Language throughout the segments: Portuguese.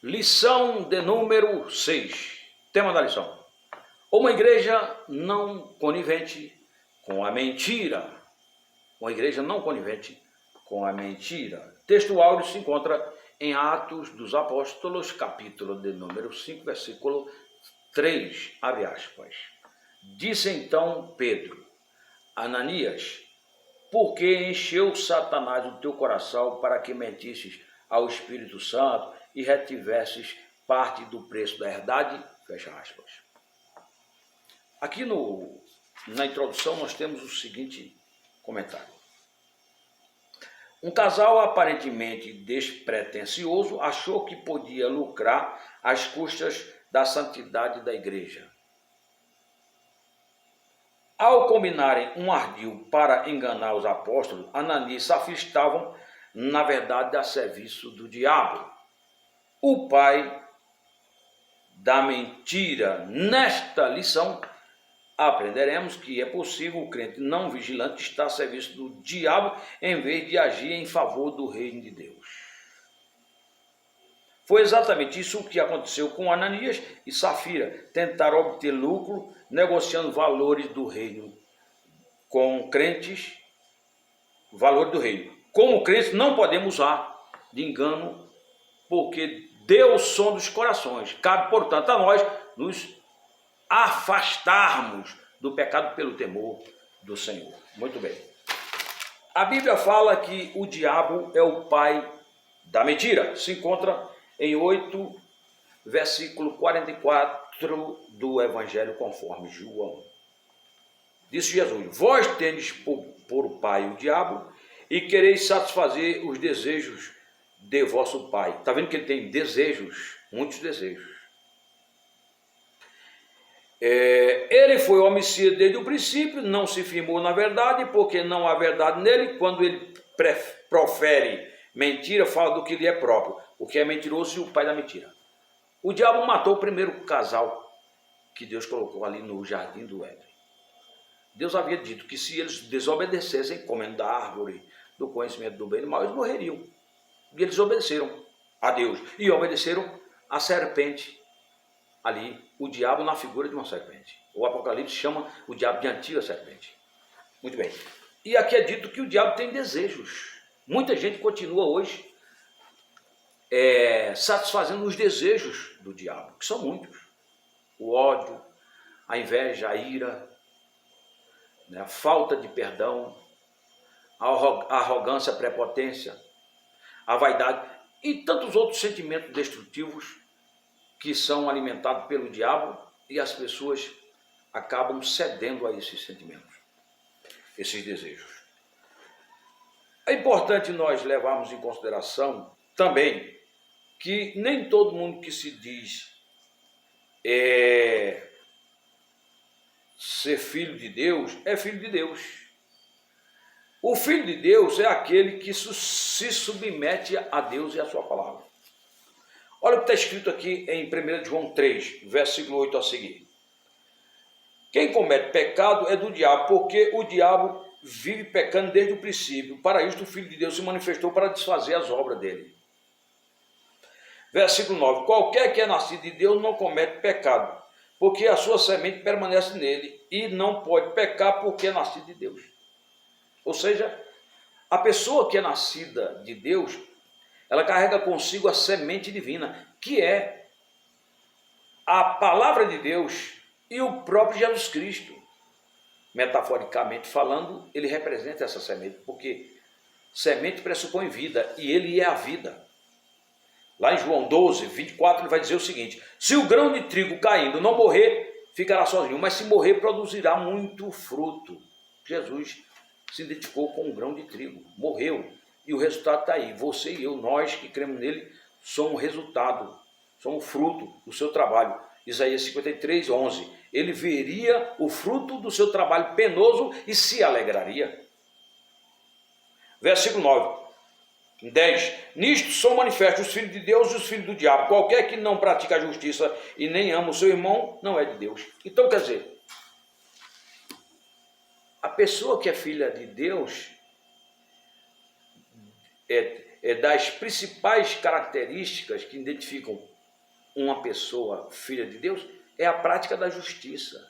Lição de número 6. Tema da lição: uma igreja não conivente com a mentira. Uma igreja não conivente com a mentira. Texto áudio se encontra em Atos dos Apóstolos, capítulo de número 5, versículo 3, abre aspas. Disse então Pedro: Ananias, por que encheu Satanás o teu coração para que mentisses ao Espírito Santo e retivesses parte do preço da herdade? Fecha aspas. Aqui na introdução nós temos o seguinte comentário. Um casal aparentemente despretensioso achou que podia lucrar às custas da santidade da igreja. Ao combinarem um ardil para enganar os apóstolos, Ananias e Safira estavam, na verdade, a serviço do diabo, o pai da mentira. Nesta lição, aprenderemos que é possível o crente não vigilante estar a serviço do diabo em vez de agir em favor do reino de Deus. Foi exatamente isso que aconteceu com Ananias e Safira. Tentaram obter lucro negociando valores do reino com crentes, valores do reino. Como crentes não podemos usar de engano, porque Deus sonda os corações. Cabe, portanto, a nós nos afastarmos do pecado pelo temor do Senhor. Muito bem. A Bíblia fala que o diabo é o pai da mentira. Se encontra em 8, versículo 44 do Evangelho conforme João. Disse Jesus: vós tendes por pai o diabo e quereis satisfazer os desejos de vosso pai. Está vendo que ele tem desejos, muitos desejos. Ele foi homicida desde o princípio, não se firmou na verdade, porque não há verdade nele. Quando ele profere mentira, fala do que lhe é próprio, o que é mentiroso e o pai da mentira. O diabo matou o primeiro casal que Deus colocou ali no jardim do Éden. Deus havia dito que se eles desobedecessem, comendo da árvore do conhecimento do bem e do mal, eles morreriam. E eles obedeceram a Deus e obedeceram a serpente ali, o diabo na figura de uma serpente. O Apocalipse chama o diabo de antiga serpente. Muito bem. E aqui é dito que o diabo tem desejos. Muita gente continua hoje satisfazendo os desejos do diabo, que são muitos. O ódio, a inveja, a ira, né, a falta de perdão, a arrogância, a prepotência, a vaidade e tantos outros sentimentos destrutivos que são alimentados pelo diabo, e as pessoas acabam cedendo a esses sentimentos, esses desejos. É importante nós levarmos em consideração também que nem todo mundo que se diz ser filho de Deus é filho de Deus. O filho de Deus é aquele que se submete a Deus e a sua palavra. Olha o que está escrito aqui em 1 João 3, versículo 8 a seguir. Quem comete pecado é do diabo, porque o diabo vive pecando desde o princípio. Para isto o Filho de Deus se manifestou para desfazer as obras dele. Versículo 9. Qualquer que é nascido de Deus não comete pecado, porque a sua semente permanece nele, e não pode pecar porque é nascido de Deus. Ou seja, a pessoa que é nascida de Deus, ela carrega consigo a semente divina, que é a palavra de Deus e o próprio Jesus Cristo. Metaforicamente falando, ele representa essa semente, porque semente pressupõe vida, e ele é a vida. Lá em João 12, 24, ele vai dizer o seguinte: se o grão de trigo caindo não morrer, ficará sozinho, mas se morrer, produzirá muito fruto. Jesus se identificou com um grão de trigo, morreu. E o resultado está aí. Você e eu, nós que cremos nele, somos resultado, somos fruto do seu trabalho. Isaías 53, 11. Ele veria o fruto do seu trabalho penoso e se alegraria. Versículo 9. 10. Nisto são manifestos os filhos de Deus e os filhos do diabo. Qualquer que não pratica a justiça e nem ama o seu irmão, não é de Deus. Então, quer dizer, a pessoa que é filha de Deus das principais características que identificam uma pessoa filha de Deus é a prática da justiça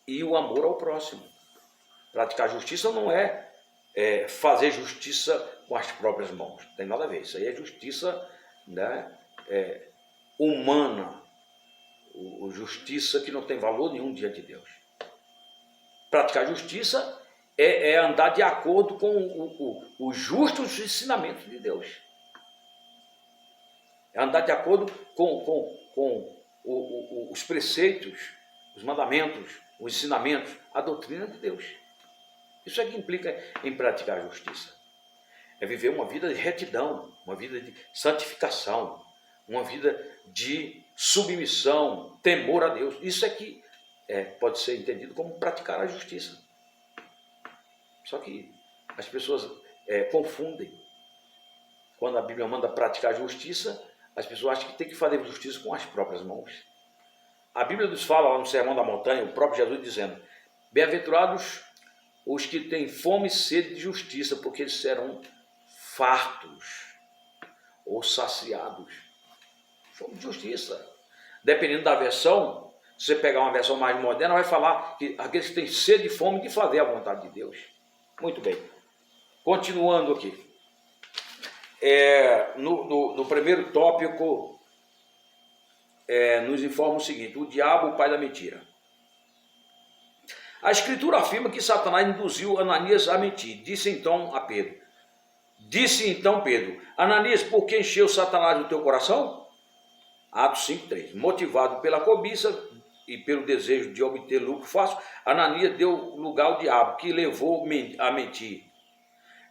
e o amor ao próximo. Praticar justiça não é fazer justiça com as próprias mãos, não tem nada a ver. Isso aí é justiça, né, humana, justiça que não tem valor nenhum diante de Deus. Praticar justiça é andar de acordo com os justos ensinamentos de Deus. É andar de acordo com os preceitos, os mandamentos, os ensinamentos, a doutrina de Deus. Isso é que implica em praticar a justiça. É viver uma vida de retidão, uma vida de santificação, uma vida de submissão, temor a Deus. Isso é que pode ser entendido como praticar a justiça. Só que as pessoas confundem. Quando a Bíblia manda praticar a justiça, as pessoas acham que tem que fazer justiça com as próprias mãos. A Bíblia nos fala lá no Sermão da Montanha, o próprio Jesus dizendo: bem-aventurados os que têm fome e sede de justiça, porque eles serão fartos ou saciados. Fome de justiça. Dependendo da versão, se você pegar uma versão mais moderna, vai falar que aqueles que têm sede e fome de fazer a vontade de Deus. Muito bem. Continuando aqui. No primeiro tópico, nos informa o seguinte: o diabo, o pai da mentira. A Escritura afirma que Satanás induziu Ananias a mentir. Disse então Pedro: Ananias, por que encheu Satanás o teu coração? Atos 5:3. Motivado pela cobiça e pelo desejo de obter lucro fácil, Ananias deu lugar ao diabo, que levou a mentir.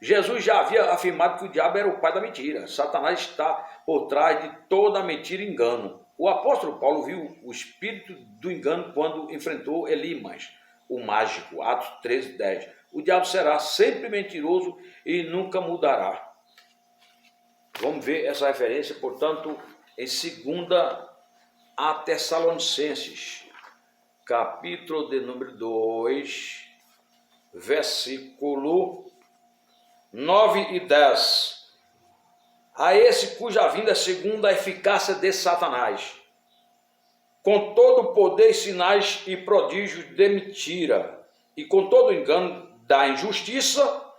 Jesus já havia afirmado que o diabo era o pai da mentira. Satanás está por trás de toda a mentira e engano. O apóstolo Paulo viu o espírito do engano quando enfrentou Elimas, o mágico, Atos 13:10. O diabo será sempre mentiroso e nunca mudará. Vamos ver essa referência, portanto, em 2 a Tessalonicenses, capítulo de número 2, versículo 9 e 10. A esse cuja vinda é segundo a eficácia de Satanás, com todo o poder, sinais e prodígios de mentira, e com todo o engano da injustiça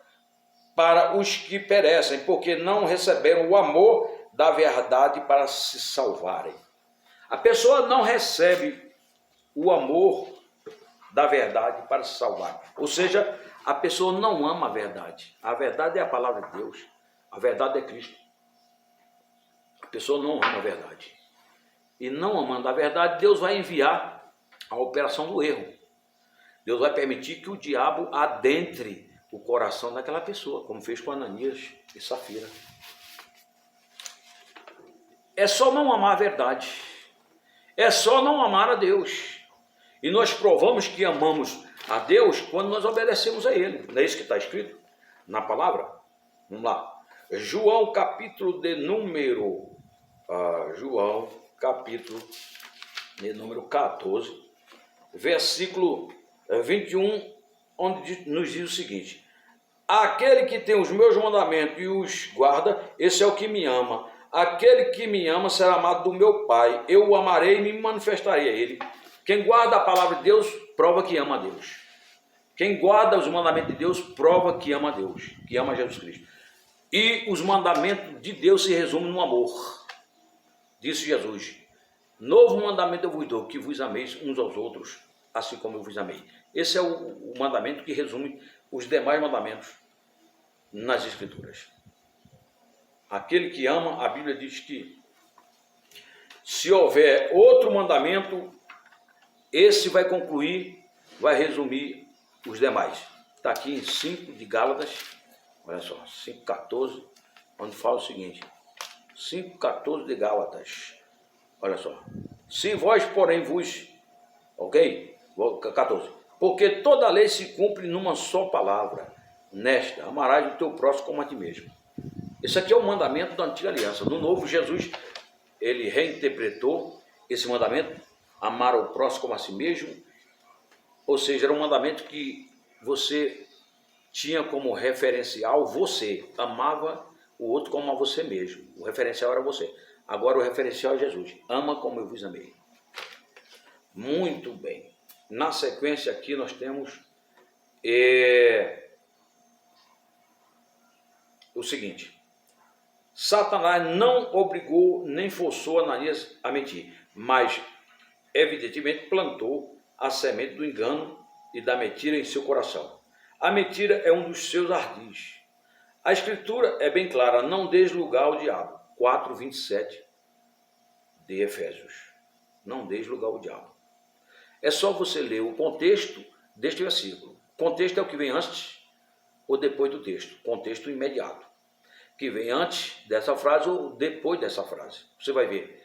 para os que perecem, porque não receberam o amor da verdade para se salvarem. A pessoa não recebe o amor da verdade para se salvar. Ou seja, a pessoa não ama a verdade. A verdade é a palavra de Deus. A verdade é Cristo. A pessoa não ama a verdade. E não amando a verdade, Deus vai enviar a operação do erro. Deus vai permitir que o diabo adentre o coração daquela pessoa, como fez com Ananias e Safira. É só não amar a verdade. É só não amar a Deus. E nós provamos que amamos a Deus quando nós obedecemos a Ele. Não é isso que está escrito na palavra? Vamos lá. João, capítulo de número 14, versículo 21, onde nos diz o seguinte: aquele que tem os meus mandamentos e os guarda, esse é o que me ama. Aquele que me ama será amado do meu Pai. Eu o amarei e me manifestarei a ele. Quem guarda a palavra de Deus, prova que ama a Deus. Quem guarda os mandamentos de Deus, prova que ama a Deus, que ama Jesus Cristo. E os mandamentos de Deus se resumem no amor. Disse Jesus: novo mandamento eu vos dou, que vos ameis uns aos outros, assim como eu vos amei. Esse é o mandamento que resume os demais mandamentos nas Escrituras. Aquele que ama, a Bíblia diz que se houver outro mandamento, esse vai concluir, vai resumir os demais. Está aqui em 5 de Gálatas, olha só, 5,14, onde fala o seguinte: 5,14 de Gálatas, olha só. Se vós, porém, ok? 14. Porque toda a lei se cumpre numa só palavra, nesta: amarás o teu próximo como a ti mesmo. Esse aqui é o mandamento da antiga aliança. No novo, Jesus, ele reinterpretou esse mandamento: amar o próximo como a si mesmo. Ou seja, era um mandamento que você tinha como referencial você, amava o outro como a você mesmo. O referencial era você. Agora o referencial é Jesus. Ama como eu vos amei. Muito bem. Na sequência aqui nós temos o seguinte. Satanás não obrigou nem forçou Ananias a mentir, mas evidentemente plantou a semente do engano e da mentira em seu coração. A mentira é um dos seus ardis. A escritura é bem clara, não deis lugar ao diabo. 4:27 de Efésios. Não deis lugar ao diabo. É só você ler o contexto deste versículo. O contexto é o que vem antes ou depois do texto. Contexto imediato. Que vem antes dessa frase ou depois dessa frase. Você vai ver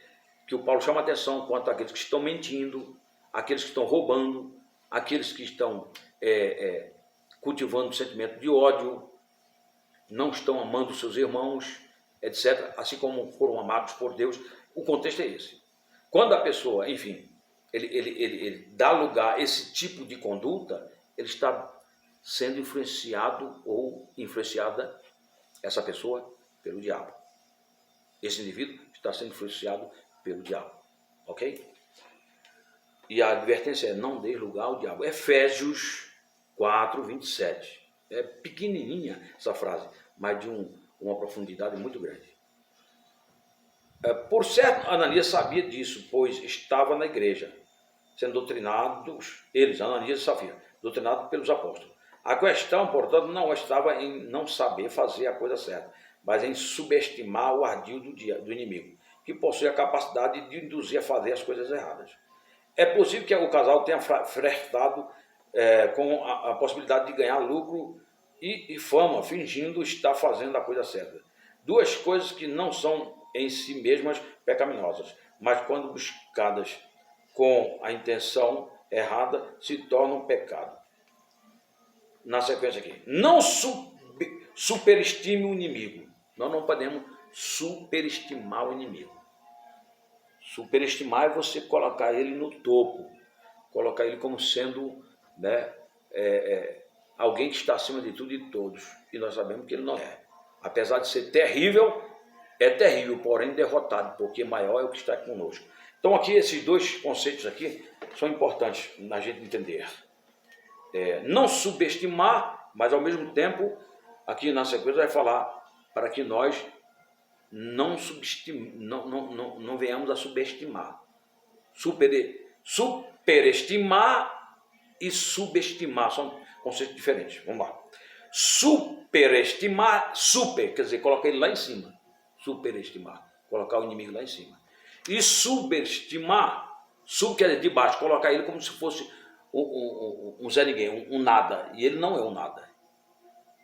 que o Paulo chama atenção quanto àqueles que estão mentindo, aqueles que estão roubando, aqueles que estão cultivando o sentimento de ódio, não estão amando seus irmãos, etc., assim como foram amados por Deus. O contexto é esse. Quando a pessoa, enfim, ele dá lugar a esse tipo de conduta, ele está sendo influenciado ou influenciada, essa pessoa, pelo diabo. Esse indivíduo está sendo influenciado pelo diabo. Ok? E a advertência é: não dê lugar ao diabo. Efésios 4:27. É pequenininha essa frase, mas de uma profundidade muito grande. Por certo, Ananias sabia disso, pois estava na igreja, sendo doutrinados, eles, Ananias e Safira, doutrinados pelos apóstolos. A questão, portanto, não estava em não saber fazer a coisa certa, mas em subestimar o ardil do inimigo, que possui a capacidade de induzir a fazer as coisas erradas. É possível que o casal tenha flertado com a possibilidade de ganhar lucro e fama, fingindo estar fazendo a coisa certa. Duas coisas que não são em si mesmas pecaminosas, mas quando buscadas com a intenção errada, se tornam pecado. Na sequência aqui, não superestime o inimigo. Nós não podemos superestimar o inimigo. Superestimar é você colocar ele no topo, colocar ele como sendo, né, alguém que está acima de tudo e de todos. E nós sabemos que ele não é. Apesar de ser terrível, é terrível, porém derrotado, porque maior é o que está conosco. Então aqui, esses dois conceitos aqui são importantes na gente entender. Não subestimar, mas ao mesmo tempo, aqui na sequência vai falar para que nós não venhamos a subestimar. Superestimar e subestimar são conceitos diferentes. Vamos lá. Superestimar, quer dizer, colocar ele lá em cima. Superestimar, colocar o inimigo lá em cima. E subestimar, quer dizer, de baixo, colocar ele como se fosse um Zé Ninguém, um nada. E ele não é um nada.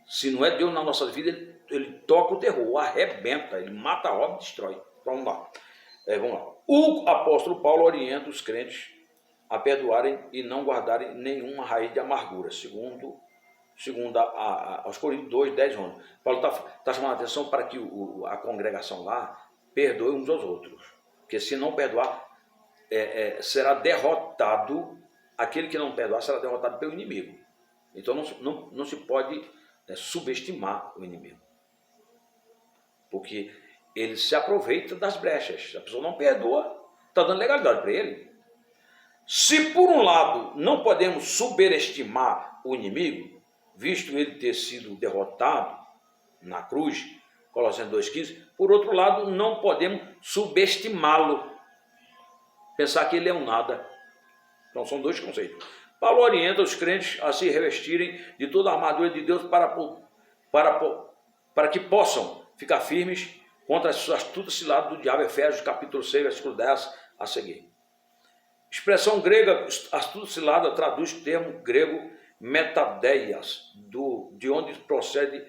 Se não é Deus na nossa vida, ele toca o terror, arrebenta, ele mata, rouba e destrói. Vamos lá. Vamos lá. O apóstolo Paulo orienta os crentes a perdoarem e não guardarem nenhuma raiz de amargura, segundo aos Coríntios 2:10, 11. Paulo está chamando a atenção para que a congregação lá perdoe uns aos outros. Porque se não perdoar, será derrotado. Aquele que não perdoar será derrotado pelo inimigo. Então não se pode subestimar o inimigo. Porque ele se aproveita das brechas. Se a pessoa não perdoa, está dando legalidade para ele. Se por um lado não podemos superestimar o inimigo, visto ele ter sido derrotado na cruz, Colossenses 2:15, por outro lado não podemos subestimá-lo, pensar que ele é um nada. Então são dois conceitos. Paulo orienta os crentes a se revestirem de toda a armadura de Deus para que possam ficar firmes contra as astutas ciladas do diabo. Efésios capítulo 6, versículo 10 a seguir. Expressão grega, astuta cilada, traduz o termo grego metadeias, de onde procede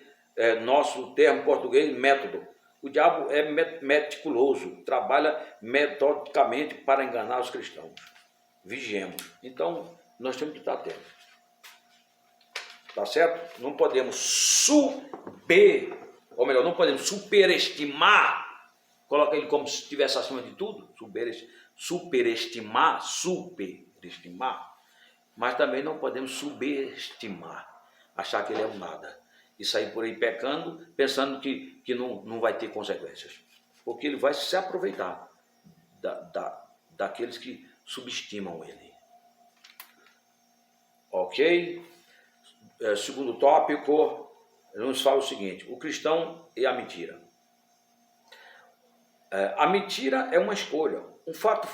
nosso termo português método. O diabo é meticuloso, trabalha metodicamente para enganar os cristãos. Vigiemos. Então, nós temos que estar atentos. Tá certo? Não podemos não podemos superestimar, coloca ele como se estivesse acima de tudo, superestimar, mas também não podemos subestimar, achar que ele é um nada, e sair por aí pecando, pensando que não vai ter consequências. porque ele vai se aproveitar daqueles que subestimam ele. Ok? Segundo tópico, nos fala o seguinte: o cristão e a mentira. A mentira é uma escolha. Um fato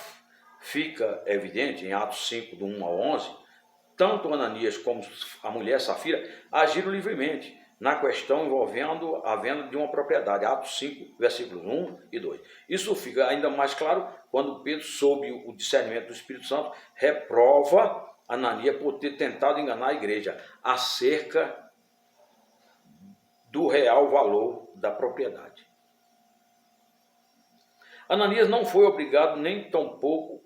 fica evidente em Atos 5, do 1 ao 11, tanto Ananias como a mulher Safira agiram livremente na questão envolvendo a venda de uma propriedade. Atos 5, versículos 1 e 2. Isso fica ainda mais claro quando Pedro, sob o discernimento do Espírito Santo, reprova Ananias por ter tentado enganar a igreja acerca do real valor da propriedade. Ananias não foi obrigado nem tampouco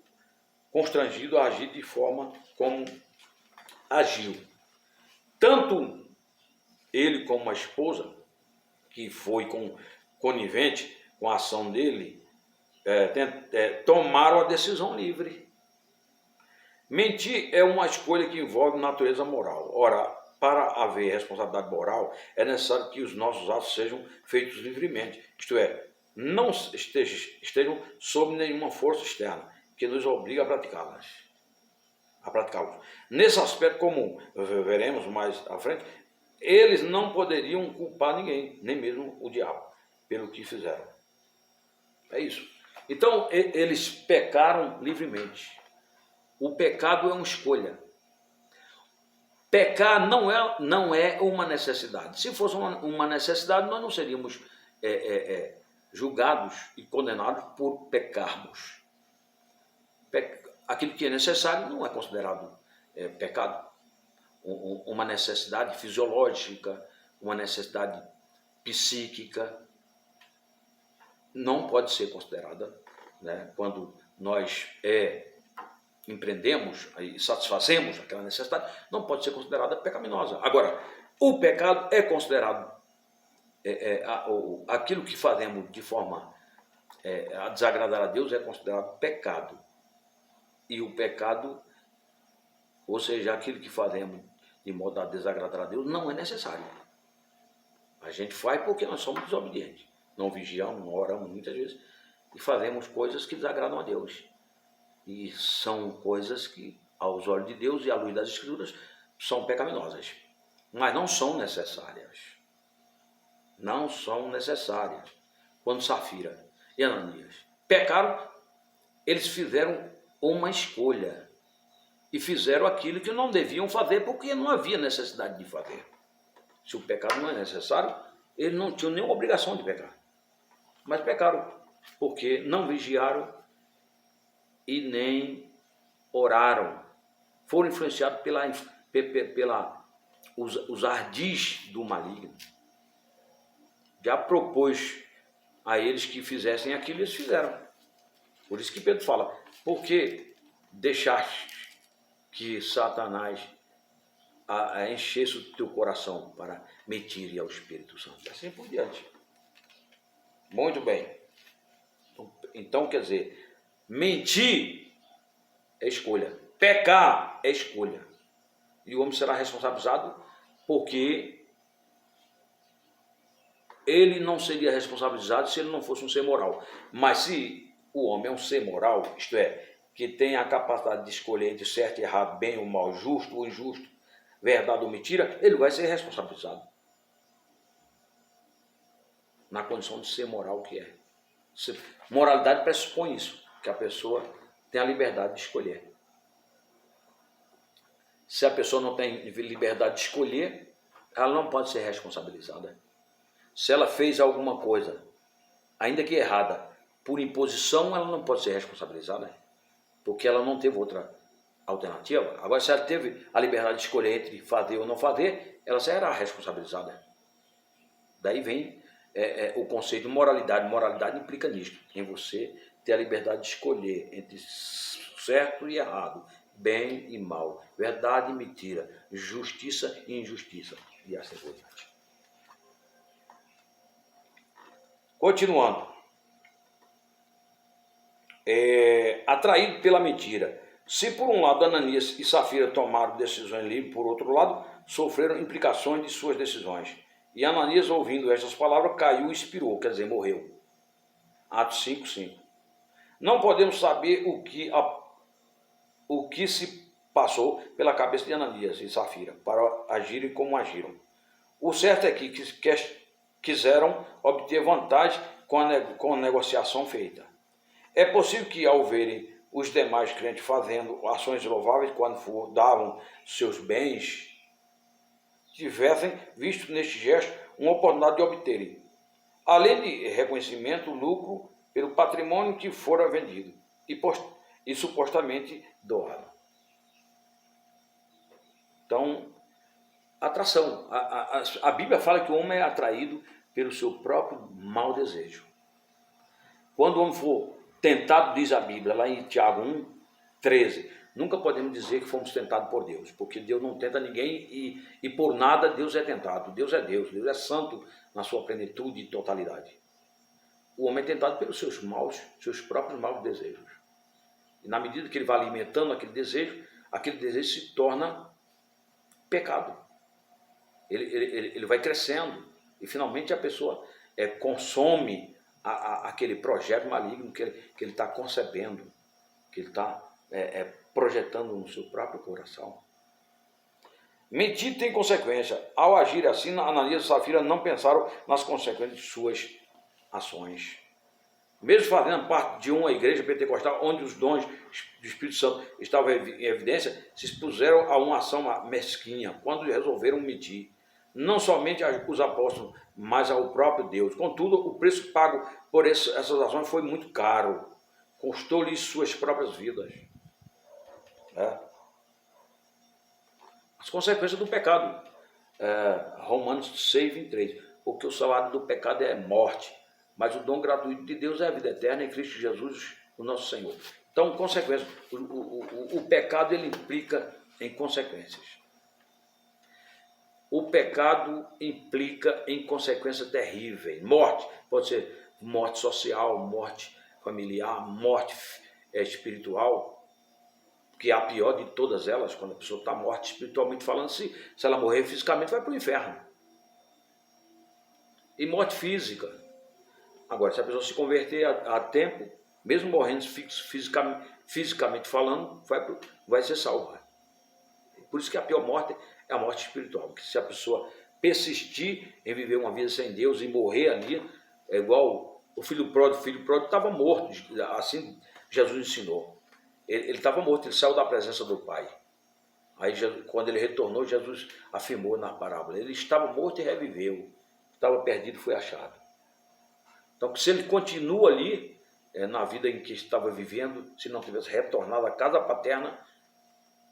constrangido a agir de forma como agiu. Tanto ele como a esposa, que foi conivente com a ação dele, tomaram a decisão livre. Mentir é uma escolha que envolve natureza moral. Ora, para haver responsabilidade moral, é necessário que os nossos atos sejam feitos livremente, isto é, não estejam sob nenhuma força externa que nos obriga a praticá-los. Nesse aspecto comum, veremos mais à frente, eles não poderiam culpar ninguém, nem mesmo o diabo, pelo que fizeram. É isso. Então, eles pecaram livremente. O pecado é uma escolha. Pecar não é uma necessidade. Se fosse uma necessidade, nós não seríamos julgados e condenados por pecarmos. Aquilo que é necessário não é considerado pecado. Uma necessidade fisiológica, uma necessidade psíquica, não pode ser considerada, né, quando nós empreendemos e satisfazemos aquela necessidade, não pode ser considerada pecaminosa. Agora, o pecado é considerado aquilo que fazemos de forma a desagradar a Deus é considerado pecado. E o pecado, ou seja, aquilo que fazemos de modo a desagradar a Deus, não é necessário. A gente faz porque nós somos desobedientes. Não vigiamos, não oramos muitas vezes e fazemos coisas que desagradam a Deus. E são coisas que, aos olhos de Deus e à luz das Escrituras, são pecaminosas. Mas não são necessárias. Não são necessárias. Quando Safira e Ananias pecaram, eles fizeram uma escolha. E fizeram aquilo que não deviam fazer porque não havia necessidade de fazer. Se o pecado não é necessário, eles não tinham nenhuma obrigação de pecar. Mas pecaram porque não vigiaram e nem oraram. Foram influenciados os ardis do maligno. Já propôs a eles que fizessem aquilo e eles fizeram. Por isso que Pedro fala, por que deixaste que Satanás enchesse o teu coração para mentir ao Espírito Santo? Assim por diante. Muito bem. Então, quer dizer, mentir é escolha. Pecar é escolha. E o homem será responsabilizado porque ele não seria responsabilizado se ele não fosse um ser moral. Mas se o homem é um ser moral, isto é, que tem a capacidade de escolher entre certo e errado, bem ou mal, justo ou injusto, verdade ou mentira, ele vai ser responsabilizado. Na condição de ser moral que é. Moralidade pressupõe isso, que a pessoa tem a liberdade de escolher. Se a pessoa não tem liberdade de escolher, ela não pode ser responsabilizada. Se ela fez alguma coisa, ainda que errada, por imposição, ela não pode ser responsabilizada, porque ela não teve outra alternativa. Agora, se ela teve a liberdade de escolher entre fazer ou não fazer, ela será responsabilizada. Daí vem o conceito de moralidade. Moralidade implica nisto, em você ter a liberdade de escolher entre certo e errado, bem e mal, verdade e mentira, justiça e injustiça, e assim por diante. Continuando. Atraído pela mentira. Se por um lado Ananias e Safira tomaram decisões livres, por outro lado, sofreram implicações de suas decisões. E Ananias, ouvindo estas palavras, caiu e expirou, quer dizer, morreu. Atos 5:5. Não podemos saber o que se passou pela cabeça de Ananias e Safira para agirem como agiram. O certo é que quiseram obter vantagem com a negociação feita. É possível que, ao verem os demais crentes fazendo ações louváveis quando davam seus bens, tivessem visto neste gesto uma oportunidade de obterem, além de reconhecimento, lucro pelo patrimônio que fora vendido e supostamente doado. Então, atração. A Bíblia fala que o homem é atraído pelo seu próprio mau desejo. Quando o homem for tentado, diz a Bíblia, lá em Tiago 1:13, nunca podemos dizer que fomos tentados por Deus, porque Deus não tenta ninguém e por nada Deus é tentado. Deus é santo na sua plenitude e totalidade. O homem é tentado pelos seus próprios maus desejos. E na medida que ele vai alimentando aquele desejo se torna pecado. Ele vai crescendo e finalmente a pessoa consome aquele projeto maligno que ele está concebendo, que ele está projetando no seu próprio coração. Mentir tem consequência. Ao agir assim, Ananias e Safira não pensaram nas consequências de suas ações. Mesmo fazendo parte de uma igreja pentecostal onde os dons do Espírito Santo estavam em evidência, se expuseram a uma ação mesquinha quando resolveram mentir. Não somente os apóstolos, mas ao próprio Deus. Contudo, o preço pago por essas ações foi muito caro. Custou-lhes suas próprias vidas. As consequências do pecado. Romanos 6:23. Porque o salário do pecado é morte, mas o dom gratuito de Deus é a vida eterna em Cristo Jesus, o nosso Senhor. Então, consequências. O pecado ele implica em consequências. O pecado implica em consequências terríveis. Morte, pode ser morte social, morte familiar, morte espiritual, que é a pior de todas elas, quando a pessoa está morta espiritualmente falando, se ela morrer fisicamente vai para o inferno. E morte física. Agora, se a pessoa se converter a tempo, mesmo morrendo fisicamente falando, vai ser salva. Por isso que a pior morte é a morte espiritual, porque se a pessoa persistir em viver uma vida sem Deus e morrer ali, é igual o filho pródigo estava morto, assim Jesus ensinou. Ele estava morto, ele saiu da presença do Pai. Aí quando ele retornou, Jesus afirmou na parábola, ele estava morto e reviveu, estava perdido e foi achado. Então, se ele continua ali, na vida em que estava vivendo, se não tivesse retornado à casa paterna,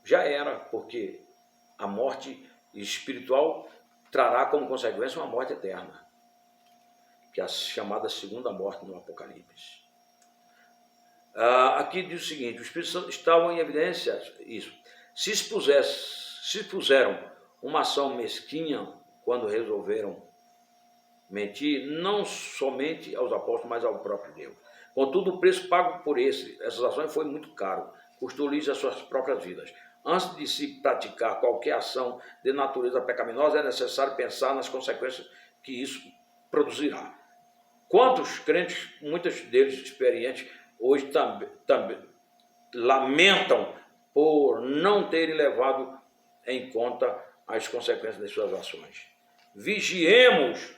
já era, porque a morte espiritual trará como consequência uma morte eterna, que é a chamada segunda morte no Apocalipse. Aqui diz o seguinte, os Espíritos Santos estavam em evidência, isso, se expuseram uma ação mesquinha quando resolveram mentir, não somente aos apóstolos, mas ao próprio Deus. Contudo, o preço pago por essas ações foi muito caro, custou-lhes as suas próprias vidas. Antes de se praticar qualquer ação de natureza pecaminosa, é necessário pensar nas consequências que isso produzirá. Quantos crentes, muitos deles experientes, hoje também lamentam por não terem levado em conta as consequências das suas ações. Vigiemos,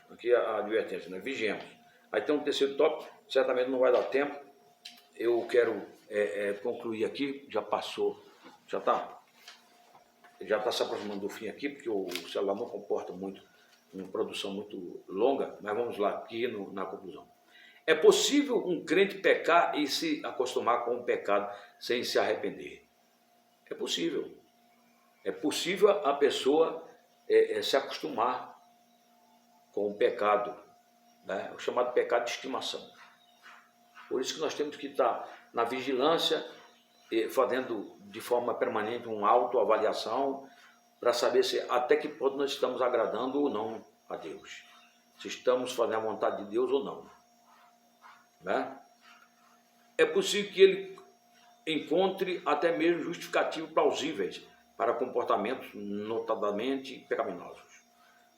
aqui a advertência, né? Vigiemos. Aí tem um terceiro tópico, certamente não vai dar tempo, eu quero concluir aqui, já passou, já está se aproximando do fim aqui, porque o celular não comporta muito, uma produção muito longa, mas vamos lá, aqui na conclusão. É possível um crente pecar e se acostumar com o pecado sem se arrepender? É possível. É possível a pessoa se acostumar com o pecado, né? O chamado pecado de estimação. Por isso que nós temos que estar na vigilância, fazendo de forma permanente uma autoavaliação, para saber se até que ponto nós estamos agradando ou não a Deus. Se estamos fazendo a vontade de Deus ou não. Né? É possível que ele encontre até mesmo justificativos plausíveis para comportamentos notadamente pecaminosos.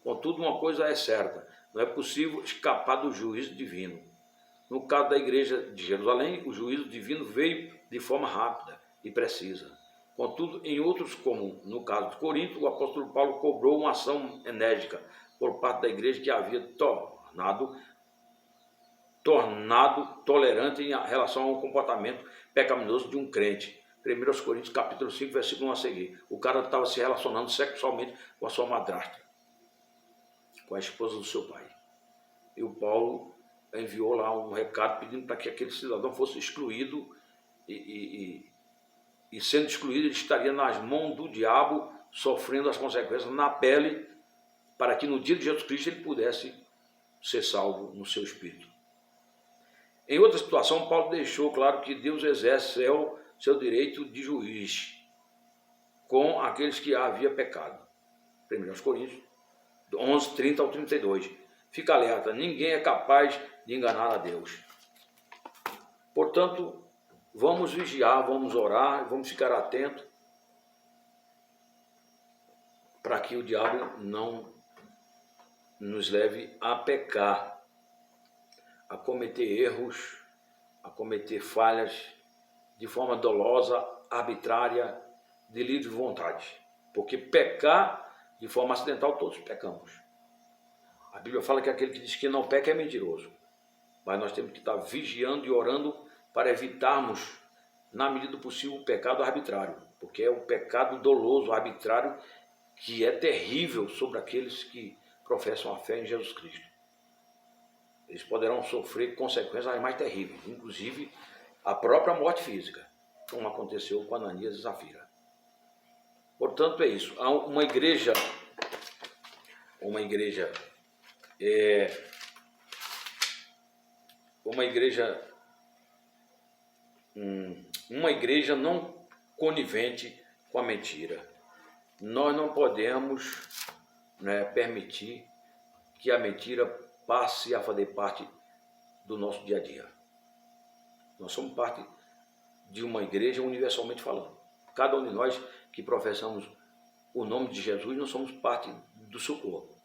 Contudo, uma coisa é certa, não é possível escapar do juízo divino. No caso da igreja de Jerusalém, o juízo divino veio de forma rápida e precisa. Contudo, em outros, como no caso de Corinto, o apóstolo Paulo cobrou uma ação enérgica por parte da igreja que havia tornado tolerante em relação ao comportamento pecaminoso de um crente. 1 Coríntios capítulo 5, versículo 1 a seguir. O cara estava se relacionando sexualmente com a sua madrasta, com a esposa do seu pai. E o Paulo enviou lá um recado pedindo para que aquele cidadão fosse excluído e sendo excluído ele estaria nas mãos do diabo, sofrendo as consequências na pele, para que no dia de Jesus Cristo ele pudesse ser salvo no seu espírito. Em outra situação, Paulo deixou claro que Deus exerce seu direito de juiz com aqueles que havia pecado. 1 Coríntios 11, 30 ao 32. Fica alerta, ninguém é capaz de enganar a Deus. Portanto, vamos vigiar, vamos orar, vamos ficar atentos para que o diabo não nos leve a pecar, a cometer erros, a cometer falhas de forma dolosa, arbitrária, de livre vontade. Porque pecar de forma acidental, todos pecamos. A Bíblia fala que aquele que diz que não peca é mentiroso. Mas nós temos que estar vigiando e orando para evitarmos, na medida do possível, o pecado arbitrário. Porque é o pecado doloso, arbitrário, que é terrível sobre aqueles que professam a fé em Jesus Cristo. Eles poderão sofrer consequências mais terríveis, inclusive a própria morte física, como aconteceu com Ananias e Zafira. Portanto, é isso. Há uma igreja não conivente com a mentira. Nós não podemos, permitir que a mentira passe a fazer parte do nosso dia a dia. Nós somos parte de uma igreja universalmente falando. Cada um de nós que professamos o nome de Jesus, nós somos parte do seu corpo.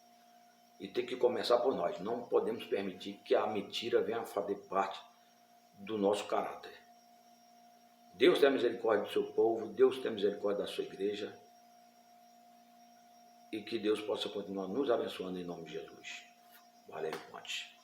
E tem que começar por nós. Não podemos permitir que a mentira venha a fazer parte do nosso caráter. Deus tem misericórdia do seu povo, Deus tem misericórdia da sua igreja. E que Deus possa continuar nos abençoando em nome de Jesus. Valeu, Ponte.